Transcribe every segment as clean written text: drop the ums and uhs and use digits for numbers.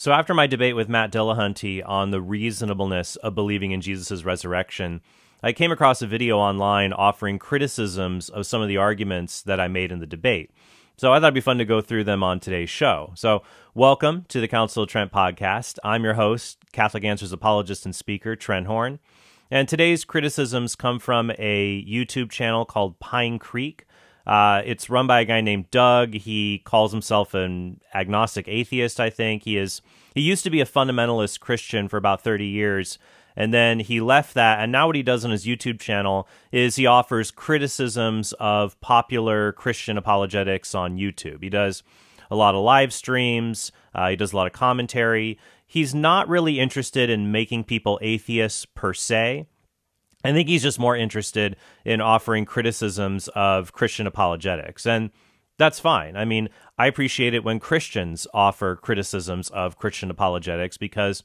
So after my debate with Matt Dillahunty on the reasonableness of believing in Jesus' resurrection, I came across a video online offering criticisms of some of the arguments that I made in the debate. So I thought it'd be fun to go through them on today's show. So welcome to the Council of Trent podcast. I'm your host, Catholic Answers apologist and speaker, Trent Horn. And today's criticisms come from a YouTube channel called Pine Creek. It's run by a guy named Doug. He calls himself an agnostic atheist, I think. He used to be a fundamentalist Christian for about 30 years, and then he left that, and now what he does on his YouTube channel is he offers criticisms of popular Christian apologetics on YouTube. He does a lot of live streams. He does a lot of commentary. He's not really interested in making people atheists per se. I think he's just more interested in offering criticisms of Christian apologetics, and that's fine. I mean, I appreciate it when Christians offer criticisms of Christian apologetics because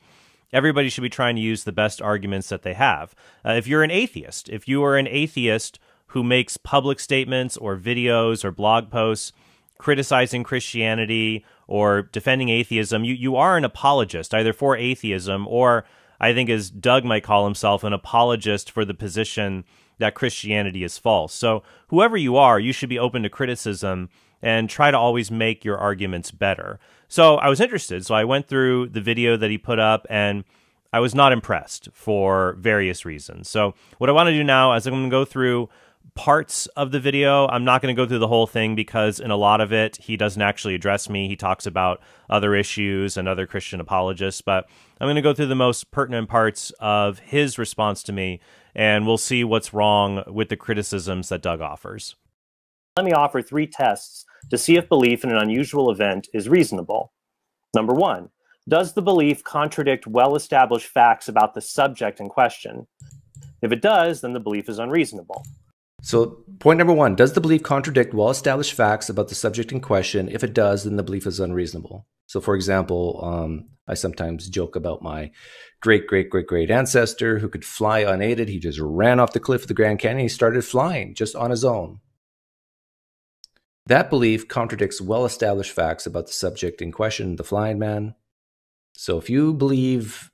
everybody should be trying to use the best arguments that they have. If you are an atheist who makes public statements or videos or blog posts criticizing Christianity or defending atheism, you are an apologist, either for atheism or, I think as Doug might call himself, an apologist for the position that Christianity is false. So whoever you are, you should be open to criticism and try to always make your arguments better. So I was interested, so I went through the video that he put up, and I was not impressed for various reasons. So what I want to do now is I'm going to go through parts of the video. I'm not going to go through the whole thing because in a lot of it, he doesn't actually address me. He talks about other issues and other Christian apologists, but I'm going to go through the most pertinent parts of his response to me, and we'll see what's wrong with the criticisms that Doug offers. Let me offer 3 tests to see if belief in an unusual event is reasonable. Number 1, does the belief contradict well-established facts about the subject in question? If it does, then the belief is unreasonable. So point number 1, does the belief contradict well-established facts about the subject in question? If it does, then the belief is unreasonable. So for example, I sometimes joke about my great ancestor who could fly unaided. He just ran off the cliff of the Grand Canyon. He started flying just on his own. That belief contradicts well-established facts about the subject in question, the flying man. So if you believe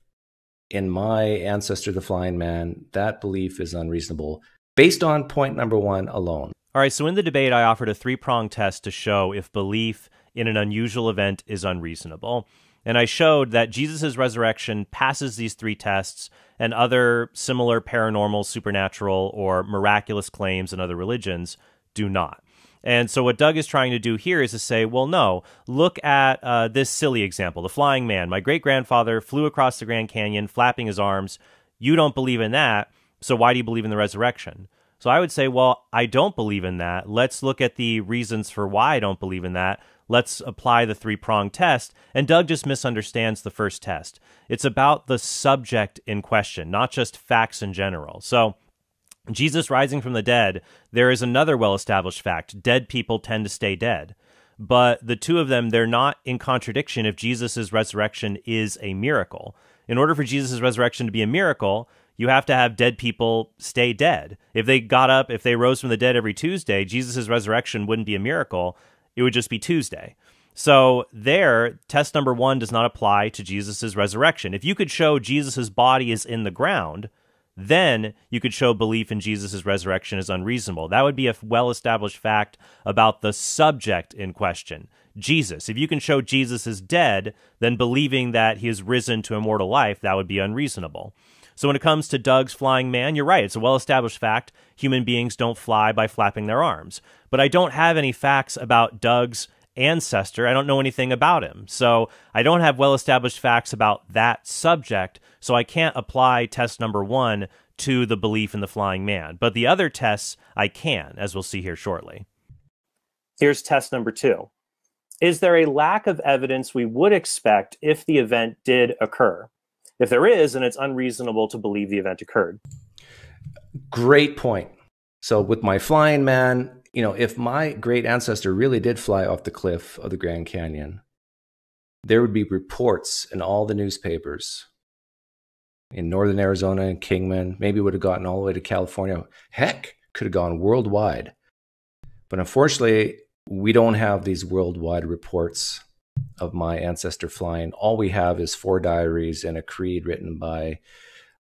in my ancestor, the flying man, that belief is unreasonable based on point number 1 alone. All right, so in the debate, I offered a 3-pronged test to show if belief in an unusual event is unreasonable. And I showed that Jesus' resurrection passes these 3 tests, and other similar paranormal, supernatural, or miraculous claims in other religions do not. And so what Doug is trying to do here is to say, well, no, look at this silly example, the flying man. My great-grandfather flew across the Grand Canyon, flapping his arms. You don't believe in that, so why do you believe in the resurrection? So I would say, well, I don't believe in that. Let's look at the reasons for why I don't believe in that. Let's apply the 3-pronged test. And Doug just misunderstands the first test. It's about the subject in question, not just facts in general. So Jesus rising from the dead, there is another well-established fact. Dead people tend to stay dead. But the two of them, they're not in contradiction if Jesus' resurrection is a miracle. In order for Jesus' resurrection to be a miracle, you have to have dead people stay dead. If they got up, if they rose from the dead every Tuesday, Jesus' resurrection wouldn't be a miracle. It would just be Tuesday. So there, test number 1 does not apply to Jesus' resurrection. If you could show Jesus' body is in the ground, then you could show belief in Jesus' resurrection is unreasonable. That would be a well-established fact about the subject in question, Jesus. If you can show Jesus is dead, then believing that he is risen to immortal life, that would be unreasonable. So when it comes to Doug's flying man, you're right. It's a well-established fact. Human beings don't fly by flapping their arms. But I don't have any facts about Doug's ancestor. I don't know anything about him. So I don't have well-established facts about that subject. So I can't apply test number 1 to the belief in the flying man. But the other tests I can, as we'll see here shortly. Here's test number 2. Is there a lack of evidence we would expect if the event did occur? If there is, then it's unreasonable to believe the event occurred. Great point. So with my flying man, if my great ancestor really did fly off the cliff of the Grand Canyon, there would be reports in all the newspapers in northern Arizona and Kingman. Maybe it would have gotten all the way to California. Heck, could have gone worldwide. But unfortunately, we don't have these worldwide reports. of my ancestor flying. All we have is 4 diaries and a creed written by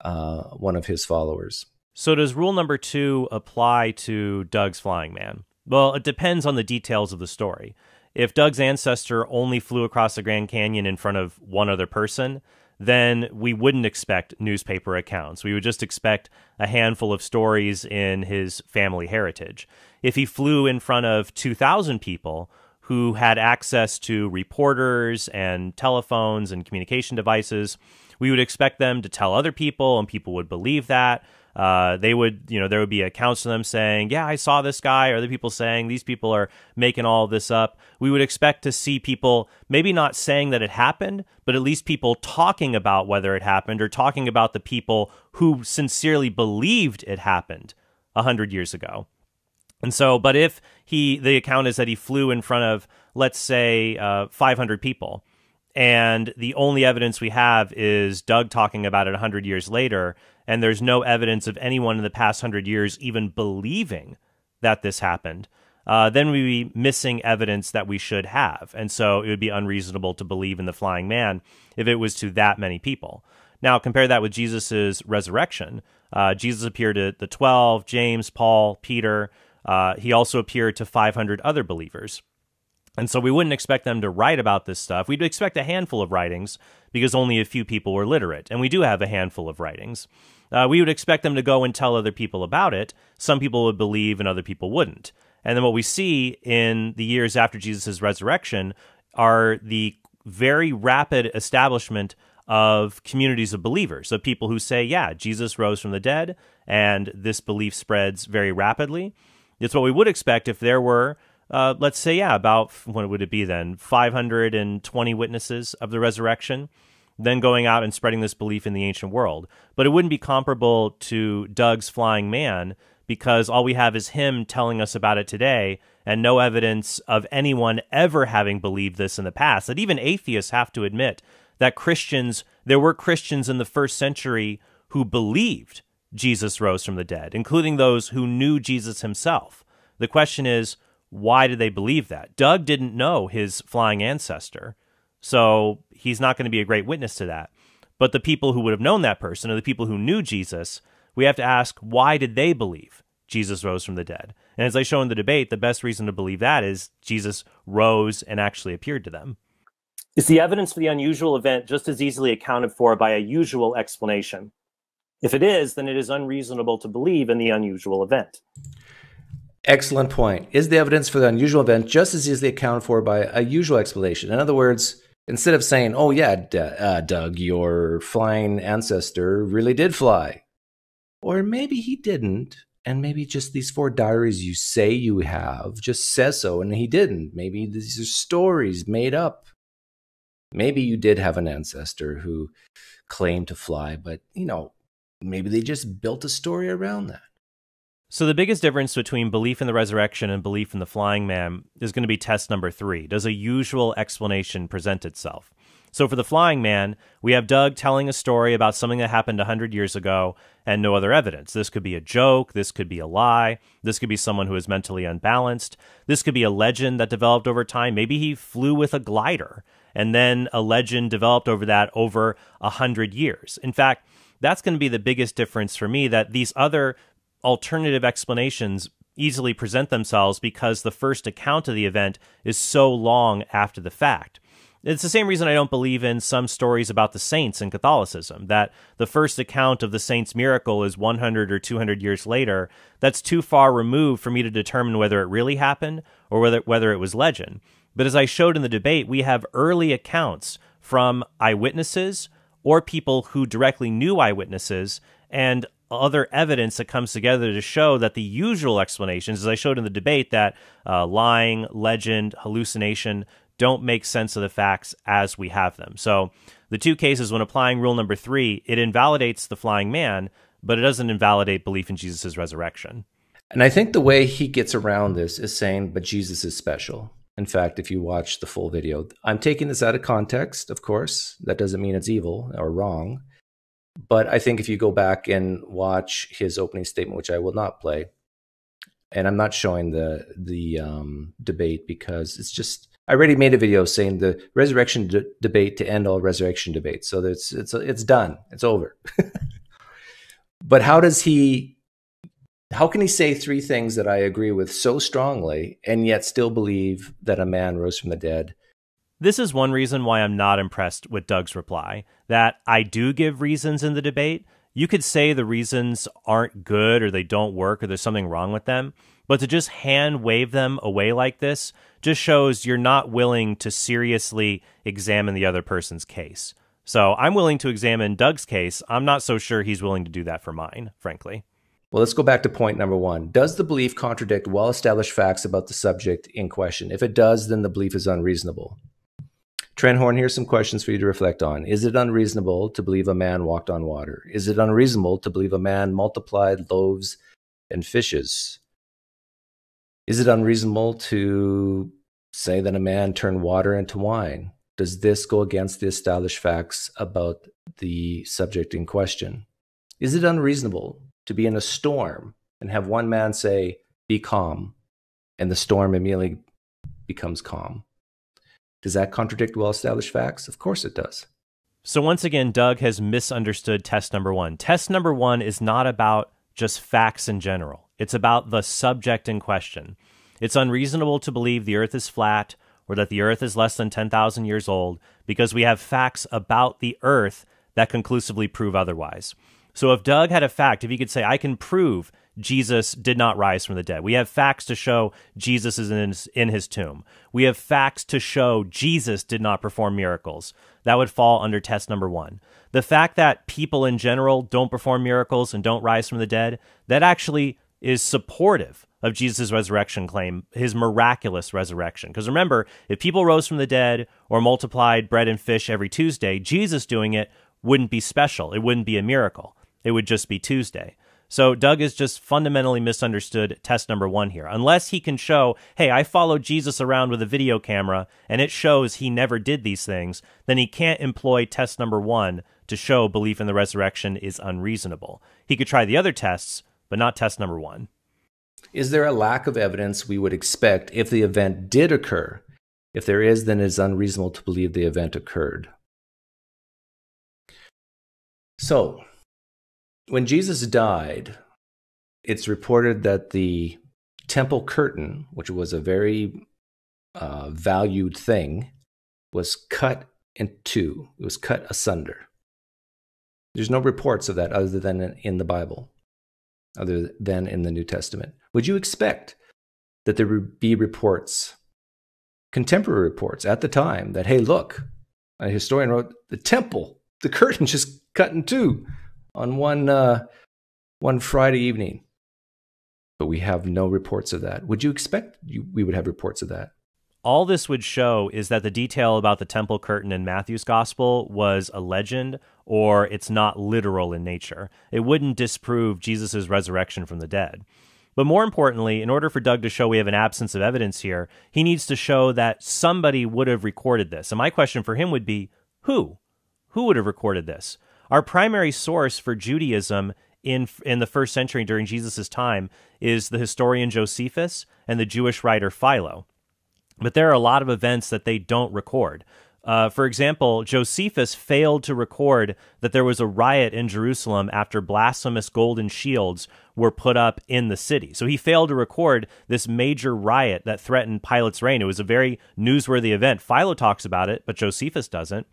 one of his followers. So does rule number 2 apply to Doug's flying man? Well, it depends on the details of the story. If Doug's ancestor only flew across the Grand Canyon in front of one other person, then we wouldn't expect newspaper accounts. We would just expect a handful of stories in his family heritage. If he flew in front of 2,000 people who had access to reporters and telephones and communication devices, we would expect them to tell other people, and people would believe that. They would, there would be accounts of them saying, yeah, I saw this guy, or other people saying, these people are making all of this up. We would expect to see people maybe not saying that it happened, but at least people talking about whether it happened, or talking about the people who sincerely believed it happened 100 years ago. And so, but if the account is that he flew in front of, let's say, 500 people, and the only evidence we have is Doug talking about it 100 years later, and there's no evidence of anyone in the past 100 years even believing that this happened, then we'd be missing evidence that we should have. And so it would be unreasonable to believe in the flying man if it was to that many people. Now, compare that with Jesus' resurrection. Jesus appeared to the 12, James, Paul, Peter. He also appeared to 500 other believers. And so we wouldn't expect them to write about this stuff. We'd expect a handful of writings because only a few people were literate. And we do have a handful of writings. We would expect them to go and tell other people about it. Some people would believe and other people wouldn't. And then what we see in the years after Jesus' resurrection are the very rapid establishment of communities of believers, of people who say, yeah, Jesus rose from the dead, and this belief spreads very rapidly. It's what we would expect if there were, let's say, about, what would it be then, 520 witnesses of the resurrection, then going out and spreading this belief in the ancient world. But it wouldn't be comparable to Doug's flying man, because all we have is him telling us about it today, and no evidence of anyone ever having believed this in the past. That even atheists have to admit that there were Christians in the first century who believed Jesus rose from the dead, including those who knew Jesus himself. The question is, why did they believe that? Doug didn't know his flying ancestor, so he's not going to be a great witness to that. But the people who would have known that person, or the people who knew Jesus, we have to ask, why did they believe Jesus rose from the dead? And as I show in the debate, the best reason to believe that is Jesus rose and actually appeared to them. Is the evidence for the unusual event just as easily accounted for by a usual explanation? If it is, then it is unreasonable to believe in the unusual event. Excellent point. Is the evidence for the unusual event just as easily accounted for by a usual explanation? In other words, instead of saying, oh yeah, Doug, your flying ancestor really did fly. Or maybe he didn't, and maybe just these 4 diaries you say you have just says so, and he didn't. Maybe these are stories made up. Maybe you did have an ancestor who claimed to fly, but, maybe they just built a story around that. So the biggest difference between belief in the resurrection and belief in the flying man is going to be test number 3. Does a usual explanation present itself? So for the flying man, we have Doug telling a story about something that happened 100 years ago and no other evidence. This could be a joke. This could be a lie. This could be someone who is mentally unbalanced. This could be a legend that developed over time. Maybe he flew with a glider, and then a legend developed over that over 100 years. In fact, that's going to be the biggest difference for me, that these other alternative explanations easily present themselves because the first account of the event is so long after the fact. It's the same reason I don't believe in some stories about the saints in Catholicism, that the first account of the saint's miracle is 100 or 200 years later. That's too far removed for me to determine whether it really happened or whether it was legend. But as I showed in the debate, we have early accounts from eyewitnesses or people who directly knew eyewitnesses, and other evidence that comes together to show that the usual explanations, as I showed in the debate, that lying, legend, hallucination don't make sense of the facts as we have them. So the 2 cases, when applying rule number 3, it invalidates the flying man, but it doesn't invalidate belief in Jesus' resurrection. And I think the way he gets around this is saying, but Jesus is special. In fact, if you watch the full video, I'm taking this out of context, of course. That doesn't mean it's evil or wrong. But I think if you go back and watch his opening statement, which I will not play, and I'm not showing the debate because it's just I already made a video saying the resurrection debate to end all resurrection debates. So it's done. It's over. But how can he say three things that I agree with so strongly and yet still believe that a man rose from the dead? This is one reason why I'm not impressed with Doug's reply, that I do give reasons in the debate. You could say the reasons aren't good or they don't work or there's something wrong with them, but to just hand wave them away like this just shows you're not willing to seriously examine the other person's case. So I'm willing to examine Doug's case. I'm not so sure he's willing to do that for mine, frankly. Well, let's go back to point number one. Does the belief contradict well-established facts about the subject in question? If it does, then the belief is unreasonable. Trent Horn, here's some questions for you to reflect on. Is it unreasonable to believe a man walked on water? Is it unreasonable to believe a man multiplied loaves and fishes? Is it unreasonable to say that a man turned water into wine? Does this go against the established facts about the subject in question? Is it unreasonable to be in a storm and have one man say, "Be calm," and the storm immediately becomes calm? Does that contradict well-established facts? Of course it does. So once again, Doug has misunderstood test number one. Test number one is not about just facts in general. It's about the subject in question. It's unreasonable to believe the earth is flat or that the earth is less than 10,000 years old because we have facts about the earth that conclusively prove otherwise. So if Doug had a fact, if he could say, I can prove Jesus did not rise from the dead. We have facts to show Jesus is in his tomb. We have facts to show Jesus did not perform miracles. That would fall under test number one. The fact that people in general don't perform miracles and don't rise from the dead, that actually is supportive of Jesus' resurrection claim, his miraculous resurrection. Because remember, if people rose from the dead or multiplied bread and fish every Tuesday, Jesus doing it wouldn't be special. It wouldn't be a miracle. It would just be Tuesday. So Doug has just fundamentally misunderstood test number one here. Unless he can show, hey, I followed Jesus around with a video camera and it shows he never did these things, then he can't employ test number one to show belief in the resurrection is unreasonable. He could try the other tests, but not test number one. Is there a lack of evidence we would expect if the event did occur? If there is, then it is unreasonable to believe the event occurred. So, when Jesus died, it's reported that the temple curtain, which was a very valued thing, was cut in two. It was cut asunder. There's no reports of that other than in the Bible, other than in the New Testament. Would you expect that there would be reports, contemporary reports at the time, that, hey, look, a historian wrote, the temple, the curtain just cut in two on one Friday evening? But we have no reports of that. Would you expect we would have reports of that? All this would show is that the detail about the temple curtain in Matthew's gospel was a legend, or it's not literal in nature. It wouldn't disprove Jesus' resurrection from the dead. But more importantly, in order for Doug to show we have an absence of evidence here, he needs to show that somebody would have recorded this. And my question for him would be, who? Who would have recorded this? Our primary source for Judaism in the first century during Jesus' time is the historian Josephus and the Jewish writer Philo. But there are a lot of events that they don't record. For example, Josephus failed to record that there was a riot in Jerusalem after blasphemous golden shields were put up in the city. So he failed to record this major riot that threatened Pilate's reign. It was a very newsworthy event. Philo talks about it, but Josephus doesn't.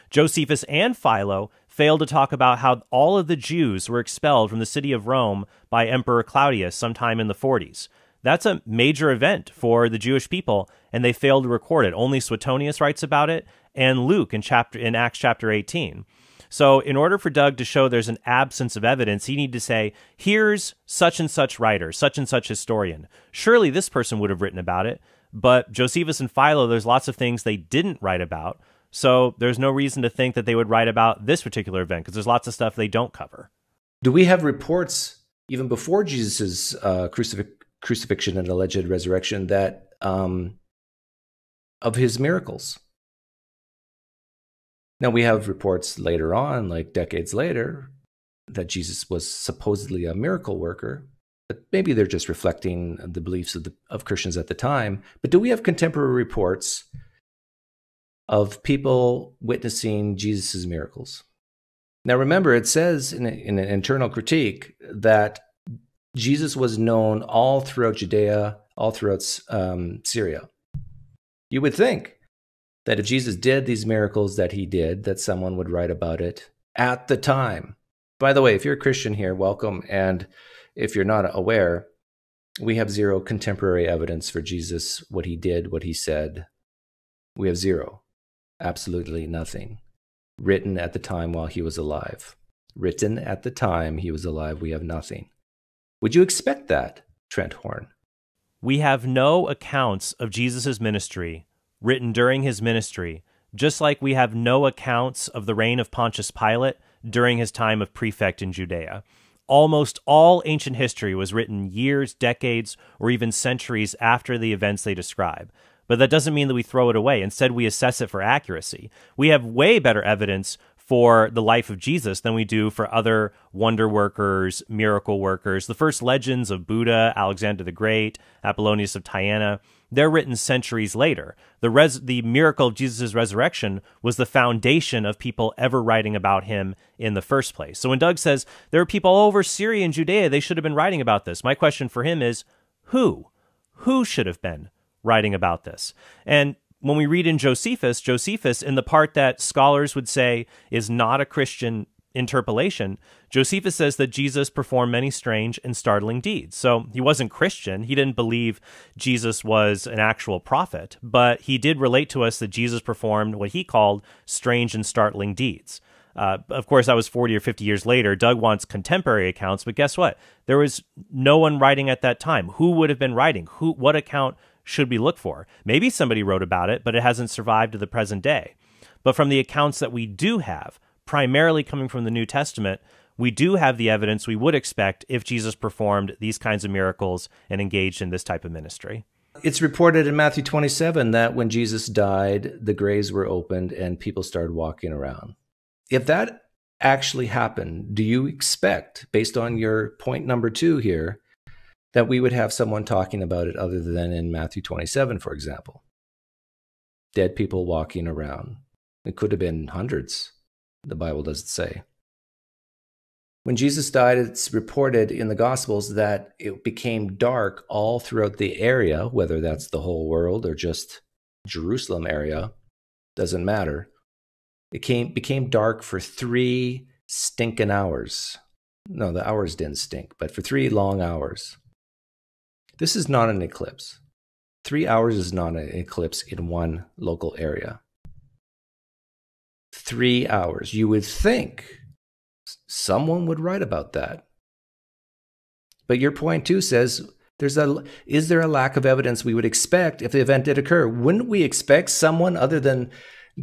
Josephus and Philo failed to talk about how all of the Jews were expelled from the city of Rome by Emperor Claudius sometime in the 40s. That's a major event for the Jewish people, and they failed to record it. Only Suetonius writes about it, and Luke in Acts chapter 18. So in order for Doug to show there's an absence of evidence, he need to say, here's such and such writer, such and such historian. Surely this person would have written about it, but Josephus and Philo, there's lots of things they didn't write about, so there's no reason to think that they would write about this particular event, because there's lots of stuff they don't cover. Do we have reports, even before Jesus' crucifixion and alleged resurrection, that of his miracles? Now, we have reports later on, like decades later, that Jesus was supposedly a miracle worker, but maybe they're just reflecting the beliefs of Christians at the time. But do we have contemporary reports of people witnessing Jesus' miracles. Now, remember, it says in an internal critique that Jesus was known all throughout Judea, all throughout Syria. You would think that if Jesus did these miracles that he did, that someone would write about it at the time. By the way, if you're a Christian here, welcome. And if you're not aware, we have zero contemporary evidence for Jesus, what he did, what he said. We have zero, absolutely nothing, written at the time while he was alive. Written at the time he was alive, we have nothing. Would you expect that, Trent Horn? We have no accounts of Jesus' ministry written during his ministry, just like we have no accounts of the reign of Pontius Pilate during his time of prefect in Judea. Almost all ancient history was written years, decades, or even centuries after the events they describe. But that doesn't mean that we throw it away. Instead, we assess it for accuracy. We have way better evidence for the life of Jesus than we do for other wonder workers, miracle workers. The first legends of Buddha, Alexander the Great, Apollonius of Tyana, they're written centuries later. The miracle of Jesus' resurrection was the foundation of people ever writing about him in the first place. So when Doug says there are people all over Syria and Judea, they should have been writing about this, my question for him is, who? Who should have been writing about this? And when we read in Josephus, in the part that scholars would say is not a Christian interpolation, Josephus says that Jesus performed many strange and startling deeds. So he wasn't Christian. He didn't believe Jesus was an actual prophet, but he did relate to us that Jesus performed what he called strange and startling deeds. Of course, that was 40 or 50 years later. Doug wants contemporary accounts, but guess what? There was no one writing at that time. Who would have been writing? What account should we look for? Maybe somebody wrote about it, but it hasn't survived to the present day. But from the accounts that we do have, primarily coming from the New Testament, we do have the evidence we would expect if Jesus performed these kinds of miracles and engaged in this type of ministry. It's reported in Matthew 27 that when Jesus died, the graves were opened and people started walking around. If that actually happened, do you expect, based on your point number 2 here, that we would have someone talking about it other than in Matthew 27, for example? Dead people walking around. It could have been hundreds. The Bible doesn't say. When Jesus died, it's reported in the Gospels that it became dark all throughout the area, whether that's the whole world or just Jerusalem area, doesn't matter. It became dark for 3 stinking hours. No, the hours didn't stink, but for 3 long hours. This is not an eclipse. 3 hours is not an eclipse in one local area. 3 hours. You would think someone would write about that. But your point too says, is there a lack of evidence we would expect if the event did occur? Wouldn't we expect someone other than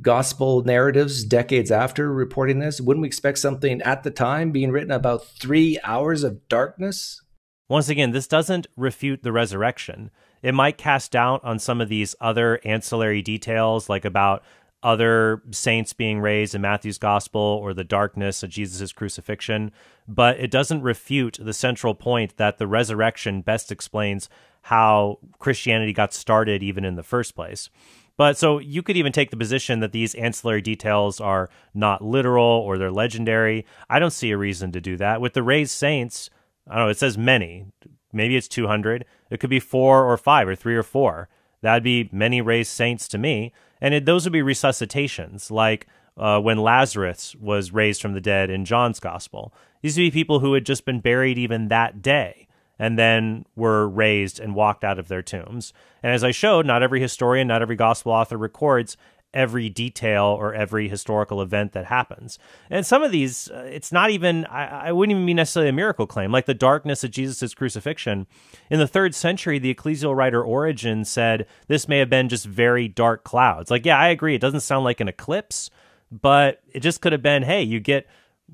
gospel narratives decades after reporting this? Wouldn't we expect something at the time being written about 3 hours of darkness? Once again, this doesn't refute the resurrection. It might cast doubt on some of these other ancillary details, like about other saints being raised in Matthew's gospel or the darkness of Jesus' crucifixion, but it doesn't refute the central point that the resurrection best explains how Christianity got started even in the first place. But so you could even take the position that these ancillary details are not literal or they're legendary. I don't see a reason to do that. With the raised saints, I don't know, it says many. Maybe it's 200. It could be 4 or 5 or 3 or 4. That'd be many raised saints to me. And those would be resuscitations, like when Lazarus was raised from the dead in John's gospel. These would be people who had just been buried even that day and then were raised and walked out of their tombs. And as I showed, not every historian, not every gospel author records every detail or every historical event that happens. And some of these, it's not even, I wouldn't even be necessarily a miracle claim, like the darkness of Jesus' crucifixion. In the 3rd century, the ecclesial writer Origen said this may have been just very dark clouds. Like, yeah, I agree, it doesn't sound like an eclipse, but it just could have been, hey,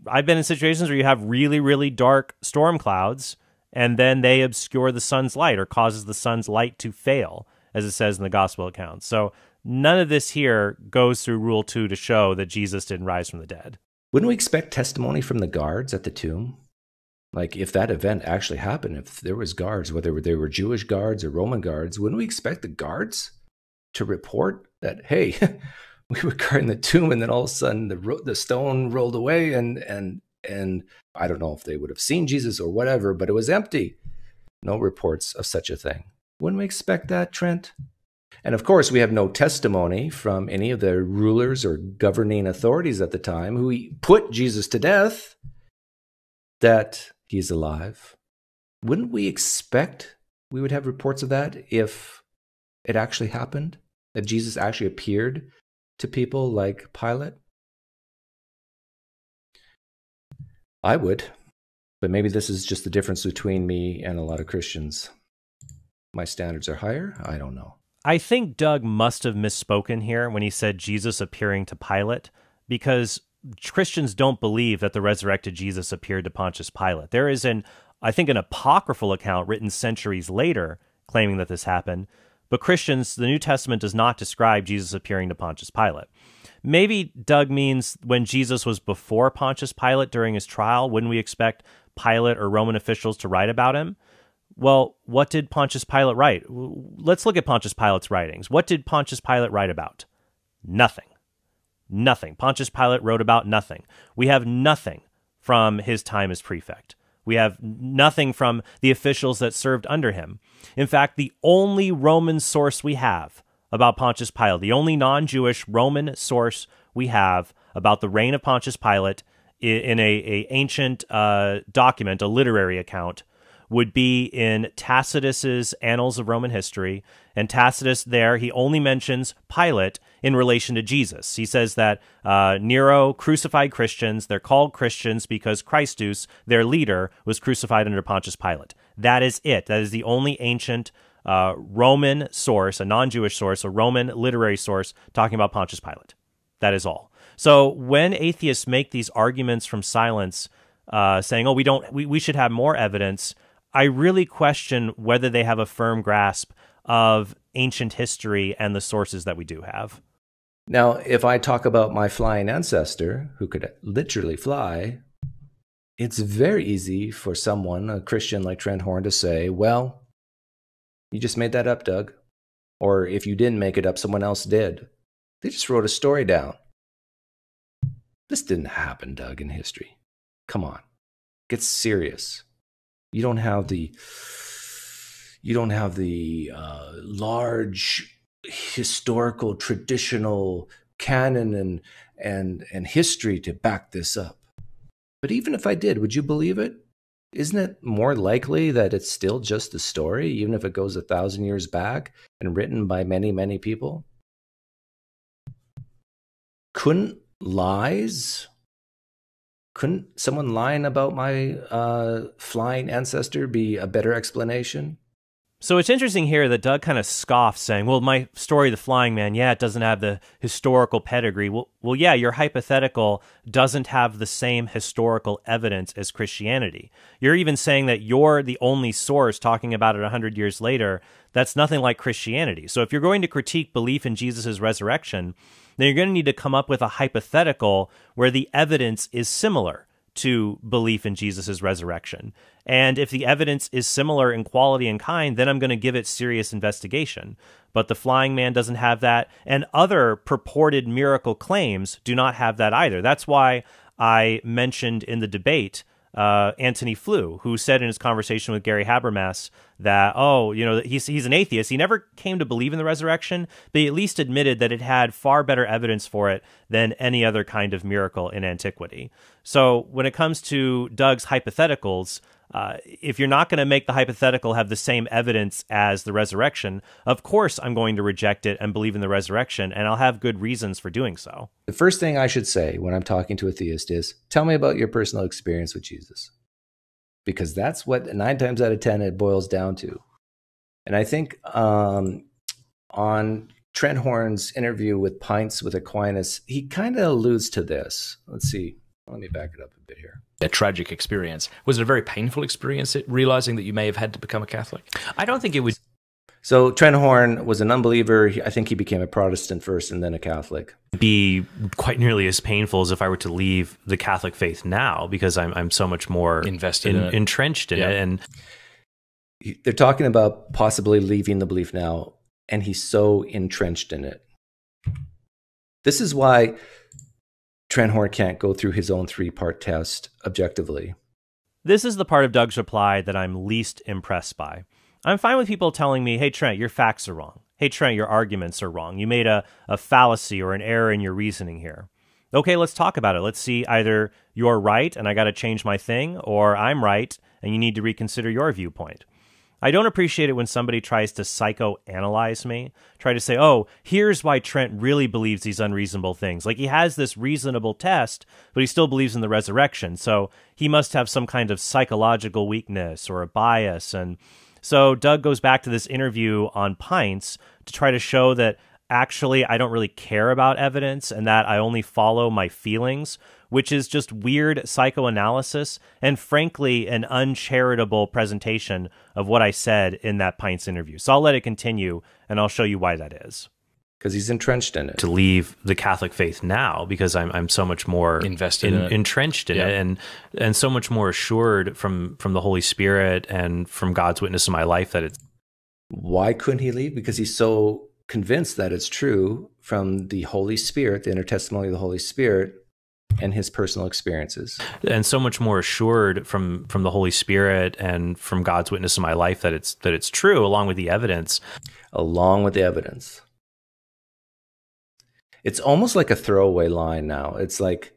I've been in situations where you have really, really dark storm clouds, and then they obscure the sun's light or causes the sun's light to fail, as it says in the gospel accounts. So none of this here goes through Rule 2 to show that Jesus didn't rise from the dead. Wouldn't we expect testimony from the guards at the tomb? Like, if that event actually happened, if there was guards, whether they were Jewish guards or Roman guards, wouldn't we expect the guards to report that, hey, we were guarding the tomb, and then all of a sudden the stone rolled away, and I don't know if they would have seen Jesus or whatever, but it was empty. No reports of such a thing. Wouldn't we expect that, Trent? And of course, we have no testimony from any of the rulers or governing authorities at the time who put Jesus to death that he's alive. Wouldn't we expect we would have reports of that if it actually happened? That Jesus actually appeared to people like Pilate? I would. But maybe this is just the difference between me and a lot of Christians. My standards are higher? I don't know. I think Doug must have misspoken here when he said Jesus appearing to Pilate, because Christians don't believe that the resurrected Jesus appeared to Pontius Pilate. There is I think an apocryphal account written centuries later claiming that this happened, but Christians, the New Testament does not describe Jesus appearing to Pontius Pilate. Maybe Doug means when Jesus was before Pontius Pilate during his trial, wouldn't we expect Pilate or Roman officials to write about him? Well, what did Pontius Pilate write? Let's look at Pontius Pilate's writings. What did Pontius Pilate write about? Nothing. Nothing. Pontius Pilate wrote about nothing. We have nothing from his time as prefect. We have nothing from the officials that served under him. In fact, the only Roman source we have about Pontius Pilate, the only non-Jewish Roman source we have about the reign of Pontius Pilate in a ancient document, a literary account, would be in Tacitus's Annals of Roman History. And Tacitus there, he only mentions Pilate in relation to Jesus. He says that Nero crucified Christians. They're called Christians because Christus, their leader, was crucified under Pontius Pilate. That is it. That is the only ancient Roman source, a non-Jewish source, a Roman literary source talking about Pontius Pilate. That is all. So when atheists make these arguments from silence, saying, "Oh, we should have more evidence," I really question whether they have a firm grasp of ancient history and the sources that we do have. Now, if I talk about my flying ancestor, who could literally fly, it's very easy for someone, a Christian like Trent Horn, to say, well, you just made that up, Doug. Or if you didn't make it up, someone else did. They just wrote a story down. This didn't happen, Doug, in history. Come on. Get serious. You don't have the large historical traditional canon and history to back this up. But even if I did, would you believe it? Isn't it more likely that it's still just a story, even if it goes 1,000 years back and written by many, many people? Couldn't someone lying about my flying ancestor be a better explanation? So it's interesting here that Doug kind of scoffs, saying, well, my story, The Flying Man, yeah, it doesn't have the historical pedigree. Well, yeah, your hypothetical doesn't have the same historical evidence as Christianity. You're even saying that you're the only source talking about it 100 years later. That's nothing like Christianity. So if you're going to critique belief in Jesus' resurrection, then you're going to need to come up with a hypothetical where the evidence is similar to belief in Jesus' resurrection. And if the evidence is similar in quality and kind, then I'm going to give it serious investigation. But the Flying Man doesn't have that, and other purported miracle claims do not have that either. That's why I mentioned in the debate Antony Flew, who said in his conversation with Gary Habermas that, he's an atheist. He never came to believe in the resurrection, but he at least admitted that it had far better evidence for it than any other kind of miracle in antiquity. So when it comes to Doug's hypotheticals, if you're not going to make the hypothetical have the same evidence as the resurrection, of course I'm going to reject it and believe in the resurrection, and I'll have good reasons for doing so. The first thing I should say when I'm talking to a theist is, tell me about your personal experience with Jesus. Because that's what 9 times out of 10 it boils down to. And I think on Trent Horn's interview with Pints with Aquinas, he kind of alludes to this. Let's see. Let me back it up a bit here. A tragic experience. Was it a very painful experience, realizing that you may have had to become a Catholic? I don't think it was. So Trent Horn was an unbeliever. I think he became a Protestant first and then a Catholic. Be quite nearly as painful as if I were to leave the Catholic faith now, because I'm so much more invested entrenched in it. And they're talking about possibly leaving the belief now, and he's so entrenched in it. This is why Trent Horn can't go through his own 3-part test objectively. This is the part of Doug's reply that I'm least impressed by. I'm fine with people telling me, hey, Trent, your facts are wrong. Hey, Trent, your arguments are wrong. You made a fallacy or an error in your reasoning here. Okay, let's talk about it. Let's see either you're right and I got to change my thing, or I'm right and you need to reconsider your viewpoint. I don't appreciate it when somebody tries to psychoanalyze me, try to say, oh, here's why Trent really believes these unreasonable things. Like he has this reasonable test, but he still believes in the resurrection. So he must have some kind of psychological weakness or a bias. And so Doug goes back to this interview on Pints to try to show that actually I don't really care about evidence and that I only follow my feelings, which is just weird psychoanalysis and frankly an uncharitable presentation of what I said in that Pints interview. So I'll let it continue and I'll show you why that is. Because he's entrenched in it. To leave the Catholic faith now because I'm so much more invested entrenched in it and so much more assured from the Holy Spirit and from God's witness in my life that it's... Why couldn't he leave? Because he's so convinced that it's true from the Holy Spirit, the intertestimony of the Holy Spirit, and his personal experiences. And so much more assured from the Holy Spirit and from God's witness in my life that it's true, along with the evidence. Along with the evidence. It's almost like a throwaway line now. It's like,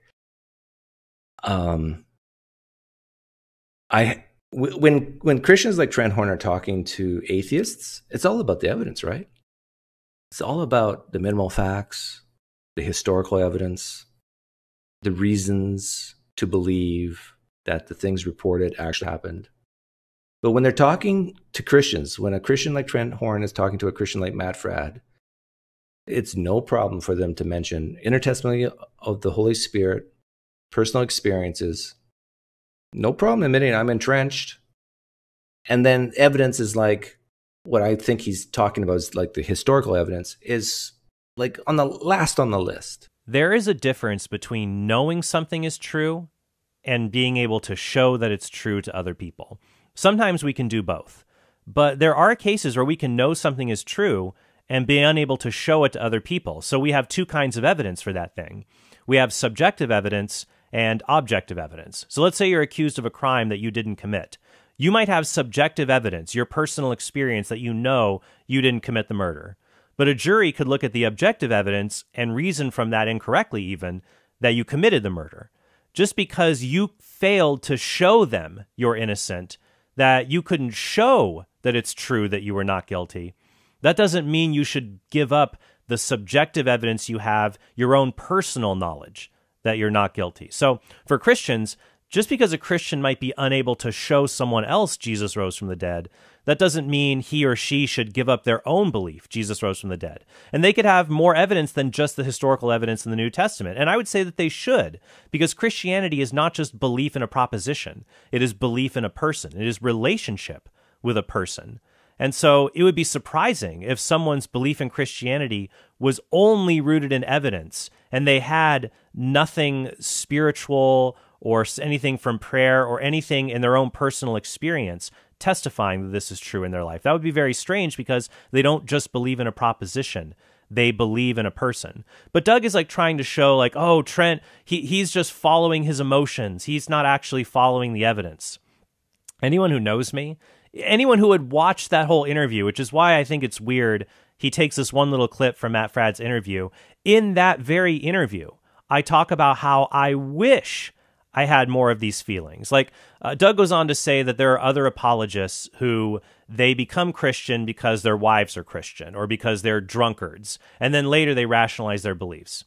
when Christians like Trent Horn are talking to atheists, it's all about the evidence, right? It's all about the minimal facts, the historical evidence, the reasons to believe that the things reported actually happened. But when they're talking to Christians, when a Christian like Trent Horn is talking to a Christian like Matt Fradd, it's no problem for them to mention intertestimony of the Holy Spirit, personal experiences. No problem admitting I'm entrenched. And then evidence is like, what I think he's talking about is like the historical evidence is like on the last on the list. There is a difference between knowing something is true and being able to show that it's true to other people. Sometimes we can do both, but there are cases where we can know something is true and be unable to show it to other people. So we have two kinds of evidence for that thing. We have subjective evidence and objective evidence. So let's say you're accused of a crime that you didn't commit. You might have subjective evidence, your personal experience that you know you didn't commit the murder. But a jury could look at the objective evidence and reason from that incorrectly even that you committed the murder. Just because you failed to show them you're innocent, that you couldn't show that it's true that you were not guilty, that doesn't mean you should give up the subjective evidence you have, your own personal knowledge that you're not guilty. So for Christians, just because a Christian might be unable to show someone else Jesus rose from the dead, that doesn't mean he or she should give up their own belief Jesus rose from the dead. And they could have more evidence than just the historical evidence in the New Testament. And I would say that they should, because Christianity is not just belief in a proposition. It is belief in a person. It is relationship with a person. And so it would be surprising if someone's belief in Christianity was only rooted in evidence and they had nothing spiritual or anything from prayer or anything in their own personal experience testifying that this is true in their life. That would be very strange because they don't just believe in a proposition. They believe in a person. But Doug is like trying to show like, oh, Trent, he's just following his emotions. He's not actually following the evidence. Anyone who knows me, anyone who would watch that whole interview, which is why I think it's weird, he takes this one little clip from Matt Fradd's interview. In that very interview, I talk about how I wish I had more of these feelings. Like Doug goes on to say that there are other apologists who they become Christian because their wives are Christian or because they're drunkards, and then later they rationalize their beliefs.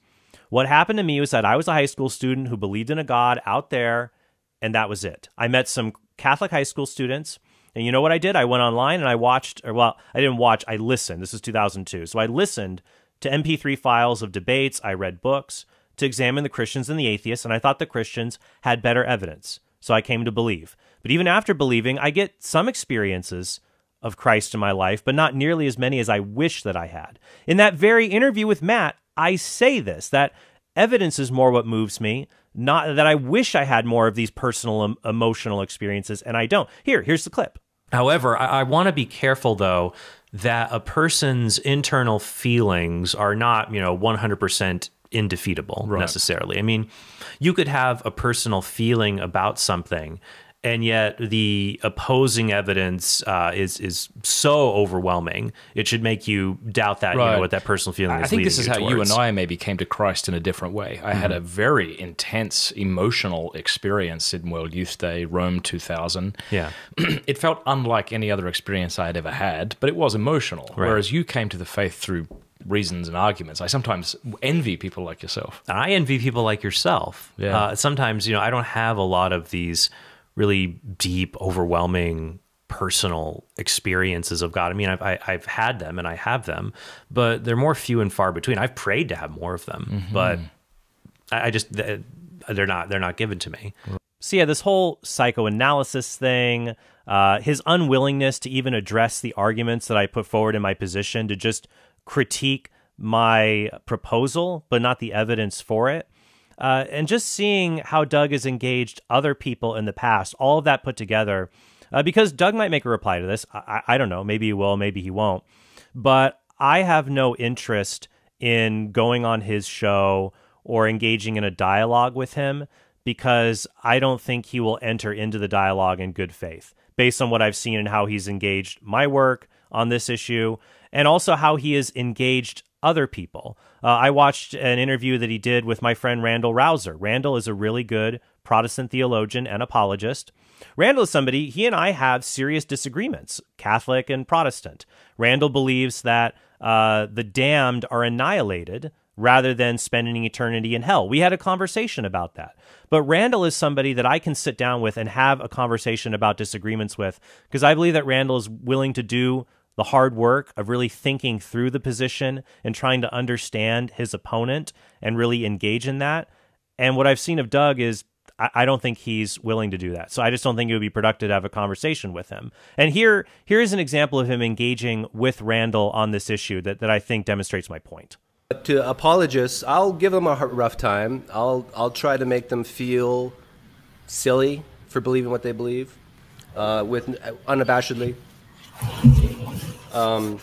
What happened to me was that I was a high school student who believed in a God out there, and that was it. I met some Catholic high school students, and you know what I did? I went online and I watched, or well, I didn't watch, I listened. This is 2002. So I listened to MP3 files of debates. I read books to examine the Christians and the atheists, and I thought the Christians had better evidence. So I came to believe. But even after believing, I get some experiences of Christ in my life, but not nearly as many as I wish that I had. In that very interview with Matt, I say this, that evidence is more what moves me, not that I wish I had more of these personal emotional experiences, and I don't. Here's the clip. However, I want to be careful, though, that a person's internal feelings are not, 100% indefeatable necessarily. I mean, you could have a personal feeling about something, and yet the opposing evidence is so overwhelming, it should make you doubt that, what that personal feeling is. I think this is how towards. you and I maybe came to Christ in a different way. I had a very intense emotional experience in World Youth Day, Rome 2000. Yeah. It felt unlike any other experience I had ever had, but it was emotional. Right. Whereas you came to the faith through reasons and arguments. I sometimes envy people like yourself. And I envy people like yourself. Yeah. Sometimes, I don't have a lot of these really deep, overwhelming personal experiences of God. I mean, I've had them and I have them, but they're more few and far between. I've prayed to have more of them, but I just, they're not given to me. So yeah, this whole psychoanalysis thing, his unwillingness to even address the arguments that I put forward in my position, to just critique my proposal, but not the evidence for it. And just seeing how Doug has engaged other people in the past, all of that put together, because Doug might make a reply to this. I don't know. Maybe he will, maybe he won't. But I have no interest in going on his show or engaging in a dialogue with him, because I don't think he will enter into the dialogue in good faith, based on what I've seen and how he's engaged my work on this issue, and also how he has engaged other people. I watched an interview that he did with my friend Randall Rouser. Randall is a really good Protestant theologian and apologist. Randall is somebody, he and I have serious disagreements, Catholic and Protestant. Randall believes that the damned are annihilated rather than spending eternity in hell. We had a conversation about that. But Randall is somebody that I can sit down with and have a conversation about disagreements with, because I believe that Randall is willing to do the hard work of really thinking through the position and trying to understand his opponent and really engage in that. And what I've seen of Doug is I don't think he's willing to do that. So I just don't think it would be productive to have a conversation with him. And here's an example of him engaging with Randall on this issue that I think demonstrates my point. To apologists, I'll give them a rough time. I'll try to make them feel silly for believing what they believe, with unabashedly. And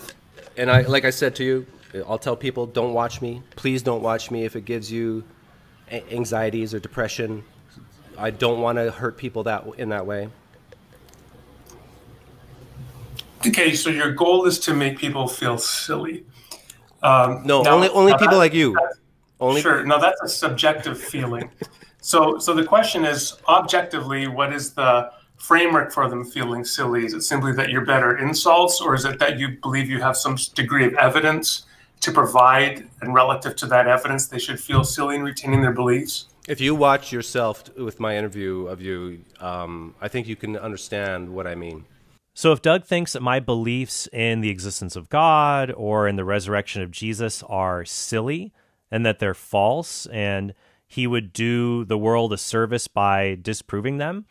like I said to you, I'll tell people, don't watch me. Please don't watch me if it gives you anxieties or depression. I don't want to hurt people in that way. Okay, so your goal is to make people feel silly. No, only people like you. Sure. No, that's a subjective feeling. So the question is, objectively, what is the framework for them feeling silly? Is it simply that you're better at insults, or is it that you believe you have some degree of evidence to provide, and relative to that evidence, they should feel silly in retaining their beliefs? If you watch yourself with my interview of you, I think you can understand what I mean. So if Doug thinks that my beliefs in the existence of God or in the resurrection of Jesus are silly and that they're false, and he would do the world a service by disproving them,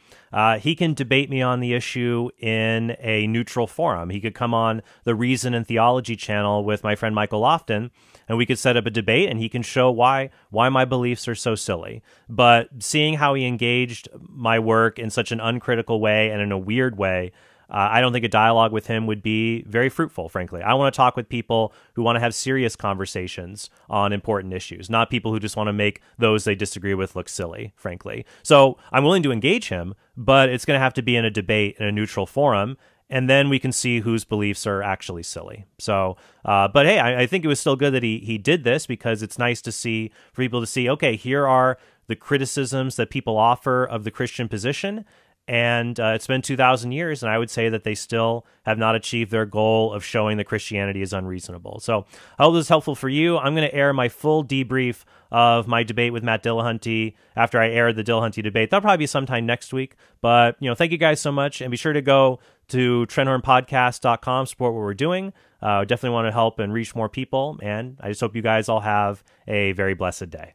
he can debate me on the issue in a neutral forum. He could come on the Reason and Theology channel with my friend Michael Lofton, and we could set up a debate, and he can show why my beliefs are so silly. But seeing how he engaged my work in such an uncritical way and in a weird way, I don't think a dialogue with him would be very fruitful, frankly. I want to talk with people who want to have serious conversations on important issues, not people who just want to make those they disagree with look silly, frankly. So I'm willing to engage him, but it's going to have to be in a debate in a neutral forum, and then we can see whose beliefs are actually silly. So, but hey, I think it was still good that he did this, because it's nice to see, for people to see, okay, here are the criticisms that people offer of the Christian position. And it's been 2,000 years, and I would say that they still have not achieved their goal of showing that Christianity is unreasonable. So I hope this is helpful for you. I'm going to air my full debrief of my debate with Matt Dillahunty after I aired the Dillahunty debate. That'll probably be sometime next week. But, thank you guys so much, and be sure to go to TrentHornPodcast.com, support what we're doing. Definitely want to help and reach more people, and I just hope you guys all have a very blessed day.